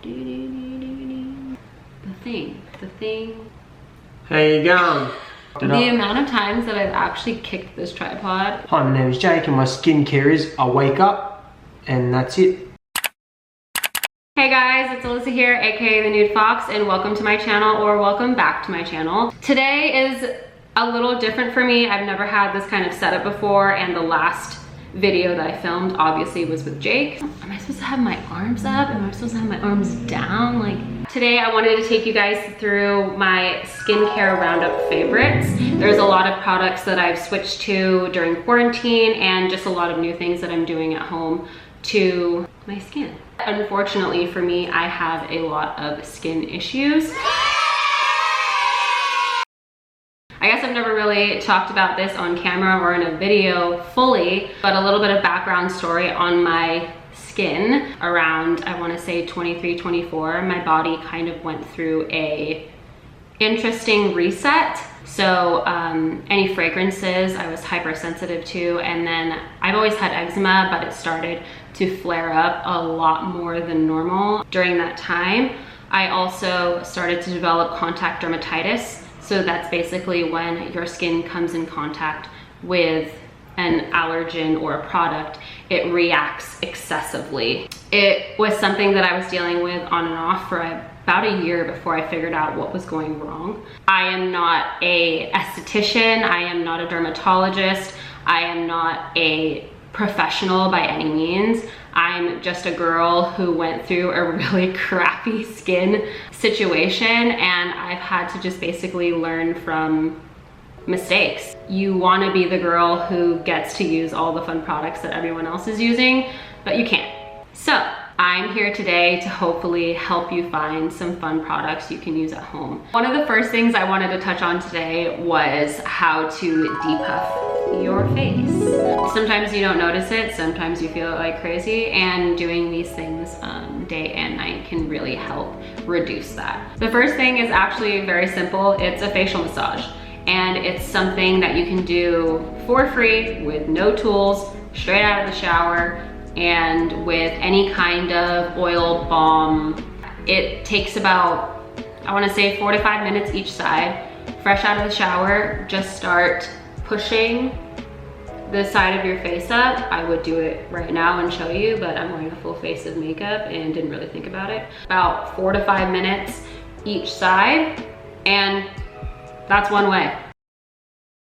The thing. How you going? The amount of times that I've actually kicked this tripod. Hi, my name is Jake and my skincare is I wake up and that's it. Hey guys, it's Alyssa here, aka the Nude Fox, and welcome to my channel, or welcome back to my channel. Today is a little different for me. I've never had this kind of setup before, and the last video that I filmed obviously was with Jake. Am I supposed to have my arms up? Am I supposed to have my arms down? Like, today I wanted to take you guys through my skincare roundup favorites. There's a lot of products that I've switched to during quarantine and just a lot of new things that I'm doing at home to my skin. Unfortunately for me, I have a lot of skin issues. I guess I've never really talked about this on camera or in a video fully, but a little bit of background story on my skin. Around, I want to say 23, 24, my body kind of went through a interesting reset. So any fragrances I was hypersensitive to, and then I've always had eczema, but it started to flare up a lot more than normal during that time. I also started to develop contact dermatitis. So that's basically when your skin comes in contact with an allergen or a product, it reacts excessively. It was something that I was dealing with on and off for about a year before I figured out what was going wrong. I am not a esthetician, I am not a dermatologist, I am not a professional by any means. I'm just a girl who went through a really crappy skin situation, and I've had to just basically learn from mistakes. You want to be the girl who gets to use all the fun products that everyone else is using, but you can't. So I'm here today to hopefully help you find some fun products you can use at home. One of the first things I wanted to touch on today was how to depuff your face. Sometimes you don't notice it, sometimes you feel it like crazy, and doing these things day and night can really help reduce that. The first thing is actually very simple. It's a facial massage, and it's something that you can do for free with no tools, straight out of the shower, and with any kind of oil, balm. It takes about, I want to say 4 to 5 minutes each side. Fresh out of the shower, just start pushing the side of your face up. I would do it right now and show you, but I'm wearing a full face of makeup and didn't really think about it. About 4 to 5 minutes each side, and that's one way.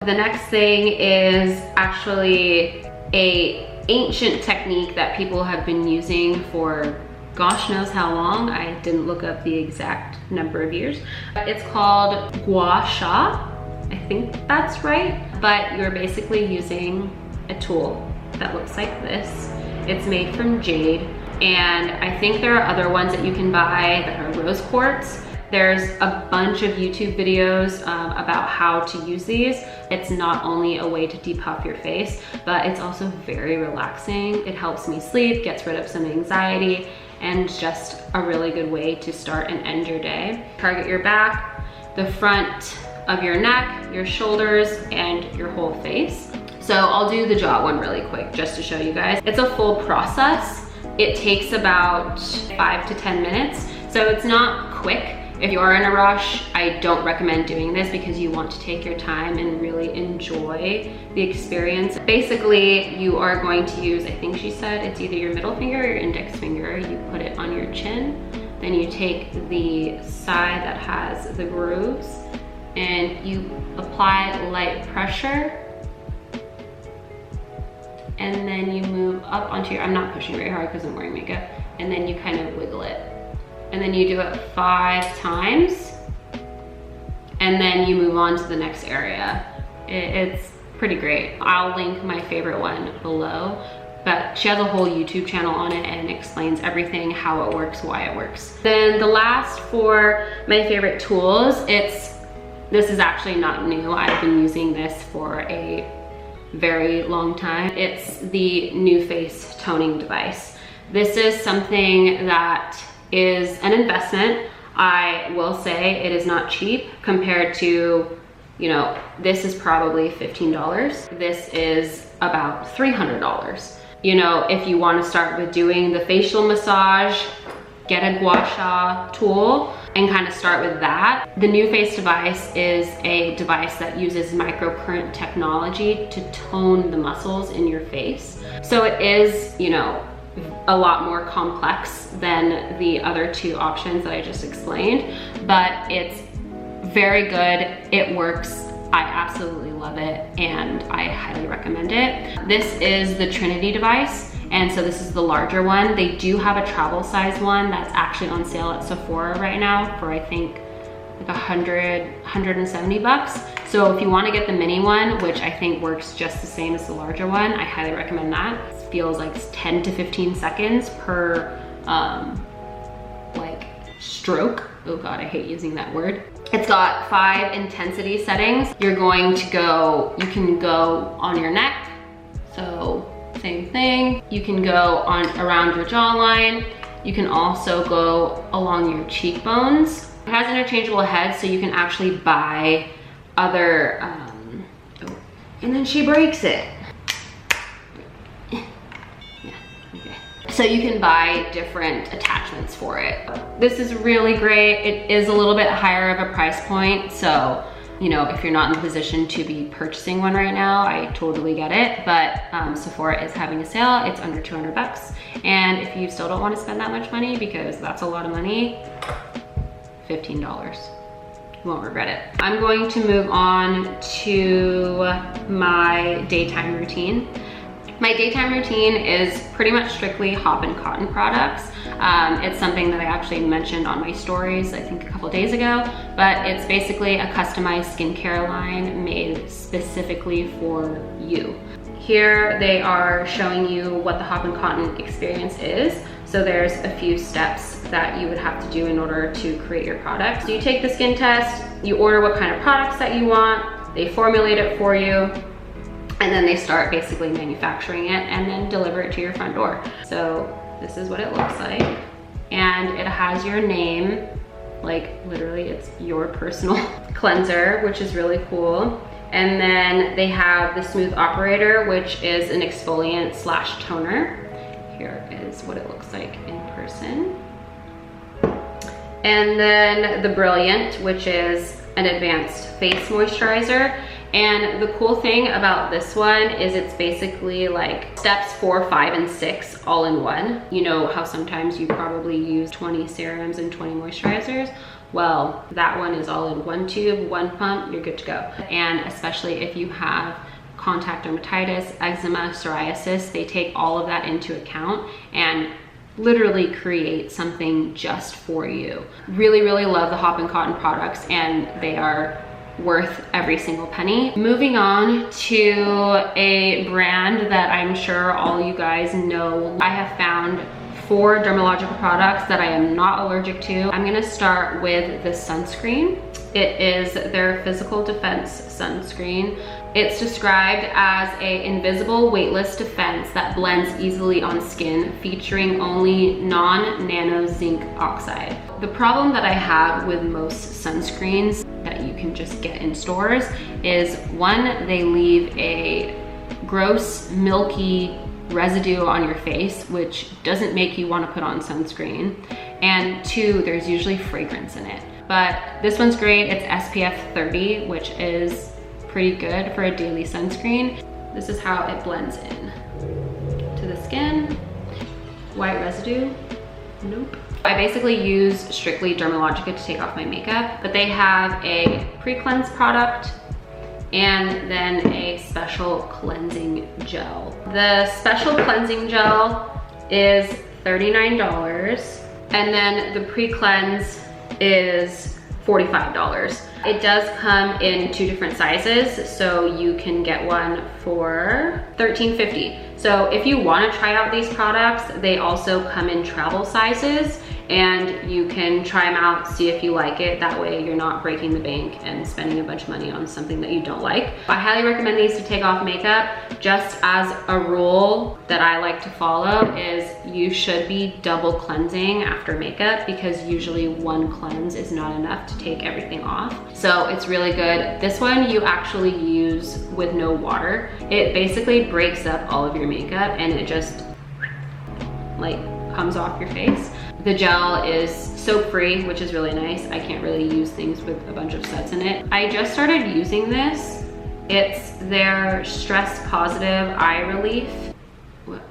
The next thing is actually a ancient technique that people have been using for gosh knows how long. I didn't look up the exact number of years. It's called gua sha. I think that's right. But you're basically using a tool that looks like this. It's made from jade, and I think there are other ones that you can buy that are rose quartz. There's a bunch of YouTube videos about how to use these. It's not only a way to depuff your face, but it's also very relaxing. It helps me sleep, gets rid of some anxiety, and just a really good way to start and end your day. Target your back, the front of your neck, your shoulders, and your whole face. So I'll do the jaw one really quick just to show you guys. It's a full process. It takes about 5 to 10 minutes, so it's not quick. If you are in a rush, I don't recommend doing this because you want to take your time and really enjoy the experience. Basically, you are going to use, I think she said, it's either your middle finger or your index finger. You put it on your chin, then you take the side that has the grooves and you apply light pressure, and then you move up onto your, I'm not pushing very hard because I'm wearing makeup, and then you kind of wiggle it. And then you do it 5 times, and then you move on to the next area. It's pretty great. I'll link my favorite one below, but she has a whole YouTube channel on it and explains everything, how it works, why it works. Then the last for my favorite tools, this is actually not new. I've been using this for a very long time. It's the NUFACE toning device. This is something that is an investment. I will say it is not cheap compared to, you know, this is probably $15. This is about $300. You know, if you want to start with doing the facial massage, get a gua sha tool and kind of start with that. The NUFACE device is a device that uses microcurrent technology to tone the muscles in your face. So it is, you know, a lot more complex than the other two options that I just explained, but it's very good. It works. I absolutely love it and I highly recommend it. This is the TRINITY device, and so this is the larger one. They do have a travel size one that's actually on sale at Sephora right now for I think like 170 bucks. So if you want to get the mini one, which I think works just the same as the larger one, I highly recommend that. It feels like 10 to 15 seconds per like stroke. Oh God, I hate using that word. It's got 5 intensity settings. You're going to go, you can go on your neck. So same thing. You can go on around your jawline. You can also go along your cheekbones. It has interchangeable heads, so you can actually buy other, and then she breaks it. So you can buy different attachments for it. This is really great. It is a little bit higher of a price point. So, you know, if you're not in the position to be purchasing one right now, I totally get it. But Sephora is having a sale. It's under 200 bucks. And if you still don't want to spend that much money, because that's a lot of money, $15. You won't regret it. I'm going to move on to my daytime routine. My daytime routine is pretty much strictly hop and cotton products. It's something that I actually mentioned on my stories, I think a couple days ago, but it's basically a customized skincare line made specifically for you. Here they are showing you what the hop and cotton experience is. So there's a few steps that you would have to do in order to create your product. So you take the skin test, you order what kind of products that you want, they formulate it for you, and then they start basically manufacturing it and then deliver it to your front door. So this is what it looks like. And it has your name, like literally it's your personal cleanser, which is really cool. And then they have the Smooth Operator, which is an exfoliant slash toner. Here is what it looks like in person. And then the Brilliant, which is an advanced face moisturizer. And the cool thing about this one is it's basically like steps 4, 5, and 6 all in one. You know how sometimes you probably use 20 serums and 20 moisturizers? Well, that one is all in one tube, one pump, you're good to go. And especially if you have contact dermatitis, eczema, psoriasis, they take all of that into account and literally create something just for you. Really, really love the Hop and Cotton products, and they are worth every single penny. Moving on to a brand that I'm sure all you guys know. I have found 4 dermatological products that I am not allergic to. I'm gonna start with the sunscreen. It is their physical defense sunscreen. It's described as an invisible weightless defense that blends easily on skin, featuring only non-nano zinc oxide. The problem that I have with most sunscreens that you can just get in stores is, one, they leave a gross, milky residue on your face, which doesn't make you want to put on sunscreen. And 2, there's usually fragrance in it. But this one's great. It's SPF 30, which is pretty good for a daily sunscreen. This is how it blends in to the skin. White residue, nope. I basically use strictly Dermalogica to take off my makeup, but they have a pre-cleanse product and then a special cleansing gel. The special cleansing gel is $39, and then the pre-cleanse is $45. It does come in 2 different sizes, so you can get one for $13.50. So if you want to try out these products, they also come in travel sizes, and you can try them out, see if you like it. That way you're not breaking the bank and spending a bunch of money on something that you don't like. I highly recommend these to take off makeup. Just as a rule that I like to follow is you should be double cleansing after makeup, because usually one cleanse is not enough to take everything off. So it's really good. This one you actually use with no water. It basically breaks up all of your makeup and it just like comes off your face. The gel is soap-free, which is really nice. I can't really use things with a bunch of suds in it. I just started using this. It's their Stress Positive Eye Relief.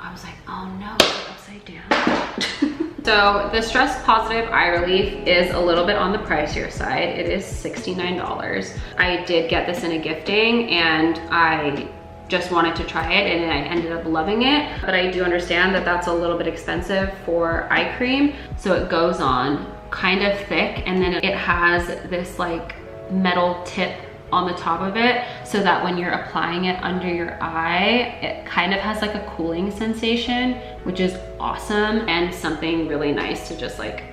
I was like, oh no, it's upside down. So the Stress Positive Eye Relief is a little bit on the pricier side. It is $69. I did get this in a gifting and I just wanted to try it and I ended up loving it. But I do understand that that's a little bit expensive for eye cream. So it goes on kind of thick and then it has this like metal tip on the top of it so that when you're applying it under your eye, it kind of has like a cooling sensation, which is awesome and something really nice to just like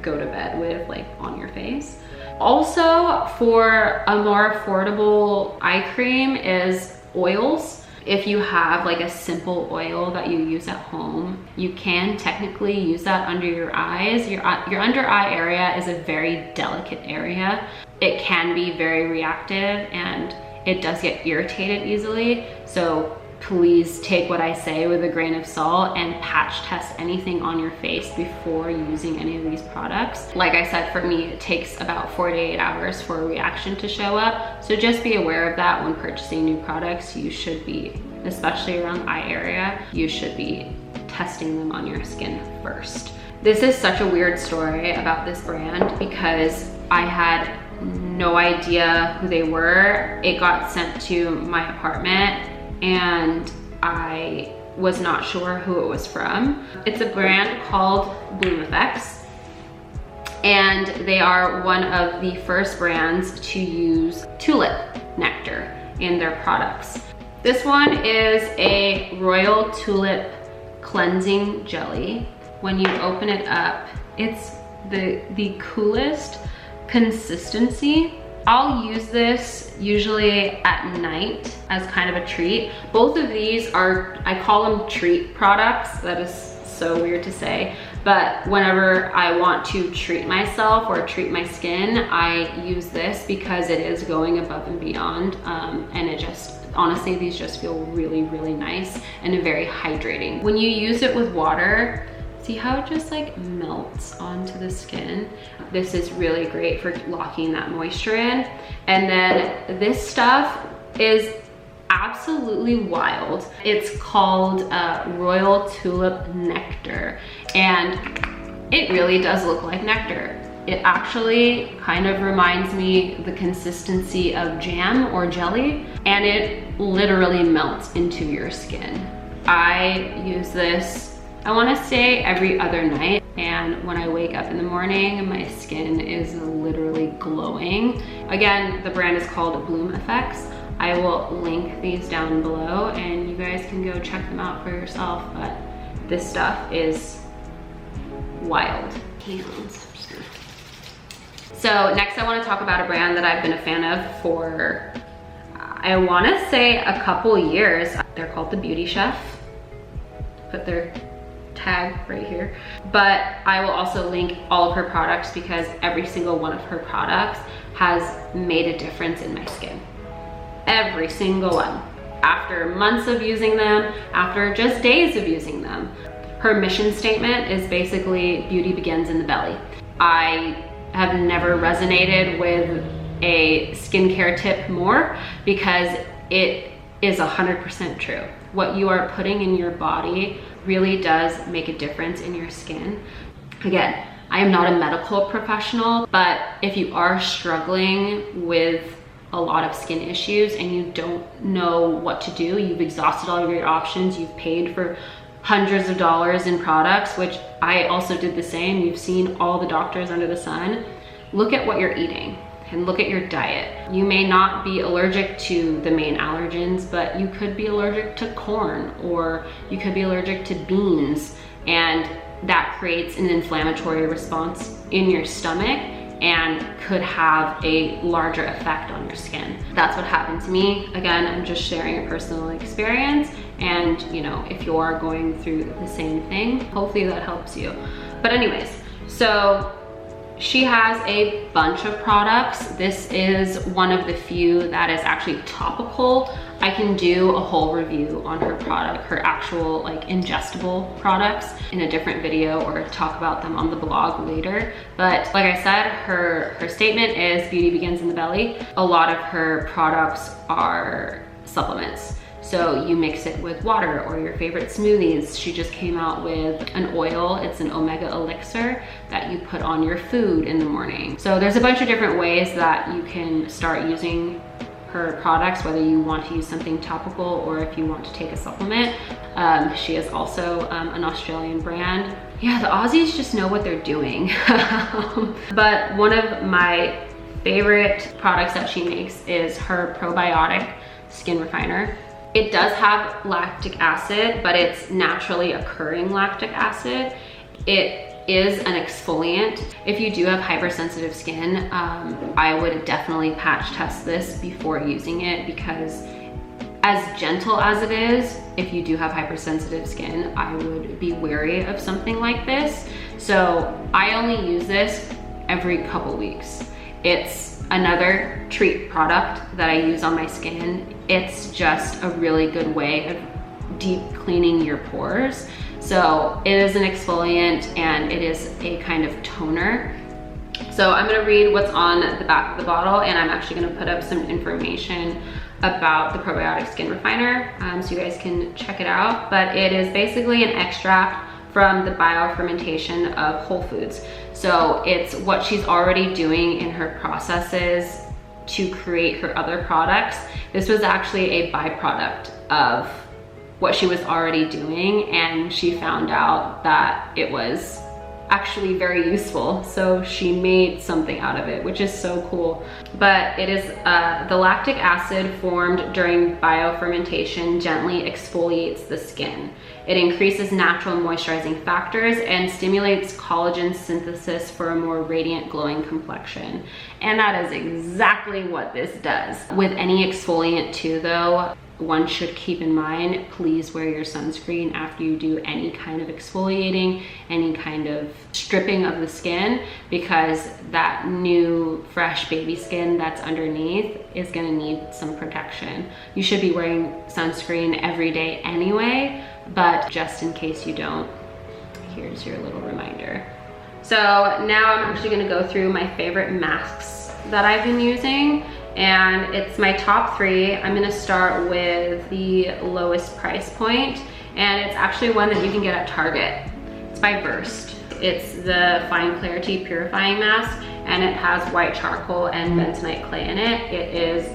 go to bed with like on your face. Also, for a more affordable eye cream is oils. If you have like a simple oil that you use at home, you can technically use that under your eyes. Your under eye area is a very delicate area. It can be very reactive and it does get irritated easily. So please take what I say with a grain of salt and patch test anything on your face before using any of these products. Like I said, for me, it takes about 48 hours for a reaction to show up. So just be aware of that when purchasing new products. You should be, especially around eye area, you should be testing them on your skin first. This is such a weird story about this brand because I had no idea who they were. It got sent to my apartment and I was not sure who it was from. It's a brand called Bloom Effects, and they are one of the first brands to use tulip nectar in their products. This one is a Royal Tulip Cleansing Jelly. When you open it up, it's the coolest consistency. I'll use this usually at night as kind of a treat. Both of these are, I call them treat products. That is so weird to say, but whenever I want to treat myself or treat my skin, I use this because it is going above and beyond. And it just, honestly, these just feel really, really nice and very hydrating. When you use it with water, see how it just like melts onto the skin? This is really great for locking that moisture in. And then this stuff is absolutely wild. It's called Royal Tulip Nectar, and it really does look like nectar. It actually kind of reminds me the consistency of jam or jelly, and it literally melts into your skin. I use this, I want to say every other night, and when I wake up in the morning, my skin is literally glowing. Again, the brand is called Bloom Effects. I will link these down below and you guys can go check them out for yourself, but this stuff is wild. So next I want to talk about a brand that I've been a fan of for, I want to say a couple years. They're called The Beauty Chef. Put their tag right here, but I will also link all of her products because every single one of her products has made a difference in my skin. Every single one. After months of using them, after just days of using them. Her mission statement is basically beauty begins in the belly. I have never resonated with a skincare tip more because it is 100% true. What you are putting in your body really does make a difference in your skin. Again, I am not a medical professional, but if you are struggling with a lot of skin issues and you don't know what to do, you've exhausted all of your options, you've paid for hundreds of dollars in products, which I also did the same. You've seen all the doctors under the sun. Look at what you're eating and look at your diet. You may not be allergic to the main allergens, but you could be allergic to corn or you could be allergic to beans, and that creates an inflammatory response in your stomach and could have a larger effect on your skin. That's what happened to me. Again, I'm just sharing a personal experience, and you know, if you are going through the same thing, hopefully that helps you. But anyways, so She has a bunch of products. This is one of the few that is actually topical. I can do a whole review on her product, her actual like ingestible products in a different video, or talk about them on the blog later. But like I said, her statement is beauty begins in the belly. A lot of her products are supplements. So you mix it with water or your favorite smoothies. She just came out with an oil. It's an omega elixir that you put on your food in the morning. So there's a bunch of different ways that you can start using her products, whether you want to use something topical or if you want to take a supplement. She is also an Australian brand. Yeah, the Aussies just know what they're doing. But one of my favorite products that she makes is her probiotic skin refiner. It does have lactic acid, but it's naturally occurring lactic acid. It is an exfoliant. If you do have hypersensitive skin, I would definitely patch test this before using it, because as gentle as it is, if you do have hypersensitive skin, I would be wary of something like this. So I only use this every couple weeks. It's another treat product that I use on my skin. It's just a really good way of deep cleaning your pores. So it is an exfoliant and it is a kind of toner. So I'm gonna read what's on the back of the bottle, and I'm actually gonna put up some information about the probiotic skin refiner so you guys can check it out. But it is basically an extract from the biofermentation of whole foods. So it's what she's already doing in her processes to create her other products. This was actually a byproduct of what she was already doing, and she found out that it was actually very useful. So she made something out of it, which is so cool. But it is the lactic acid formed during biofermentation gently exfoliates the skin. It increases natural moisturizing factors and stimulates collagen synthesis for a more radiant, glowing complexion. And that is exactly what this does. With any exfoliant too though, one should keep in mind, please wear your sunscreen after you do any kind of exfoliating, any kind of stripping of the skin, because that new fresh baby skin that's underneath is gonna need some protection. You should be wearing sunscreen every day anyway, but just in case you don't, here's your little reminder. So now I'm actually gonna go through my favorite masks that I've been using, and it's my top 3. I'm gonna start with the lowest price point, and it's actually one that you can get at Target. It's by Burst. It's the Fine Clarity Purifying Mask, and it has white charcoal and bentonite clay in it. It is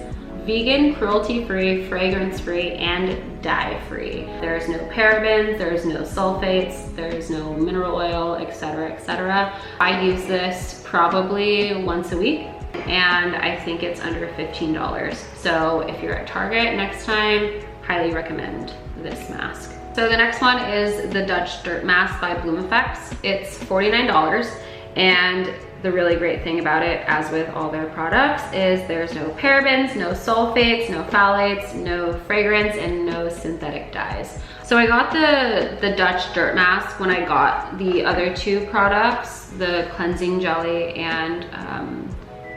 vegan, cruelty-free, fragrance-free, and dye-free. There's no parabens, there's no sulfates, there's no mineral oil, etc., etc. I use this probably once a week, and I think it's under $15. So if you're at Target next time, highly recommend this mask. So the next one is the Dutch Dirt Mask by Bloom Effects. It's $49, and the really great thing about it, as with all their products, is there's no parabens, no sulfates, no phthalates, no fragrance, and no synthetic dyes. So I got the Dutch Dirt Mask when I got the other 2 products, the cleansing jelly and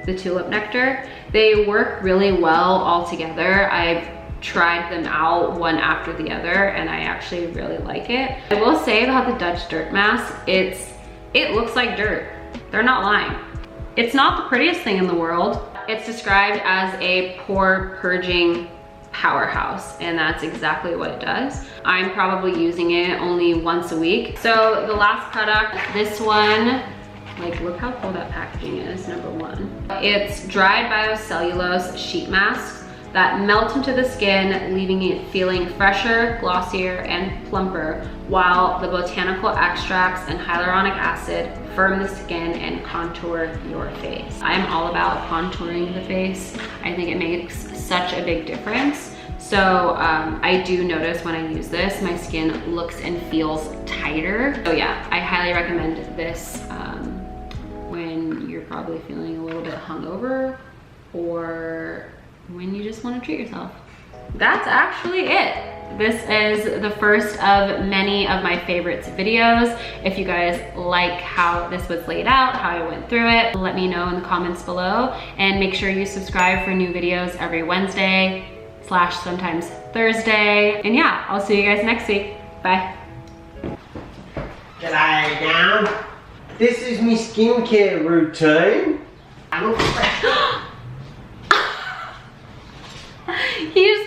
the tulip nectar. They work really well all together. I've tried them out one after the other, and I actually really like it. I will say about the Dutch Dirt Mask, it looks like dirt. They're not lying. It's not the prettiest thing in the world. It's described as a pore purging powerhouse, and that's exactly what it does. I'm probably using it only once a week. So the last product, this one, like look how cool that packaging is, number 1. It's dried biocellulose sheet masks that melt into the skin, leaving it feeling fresher, glossier, and plumper, while the botanical extracts and hyaluronic acid firm the skin and contour your face. I'm all about contouring the face. I think it makes such a big difference. So I do notice when I use this, my skin looks and feels tighter. So yeah, I highly recommend this when you're probably feeling a little bit hungover, or when you just want to treat yourself. That's actually it. this is the first of many of my favorites videos. If you guys like how this was laid out, how I went through it, let me know in the comments below, and make sure you subscribe for new videos every Wednesday / sometimes Thursday. And yeah, I'll see you guys next week. Bye. G'day now. This is my skincare routine. I look fresh. He's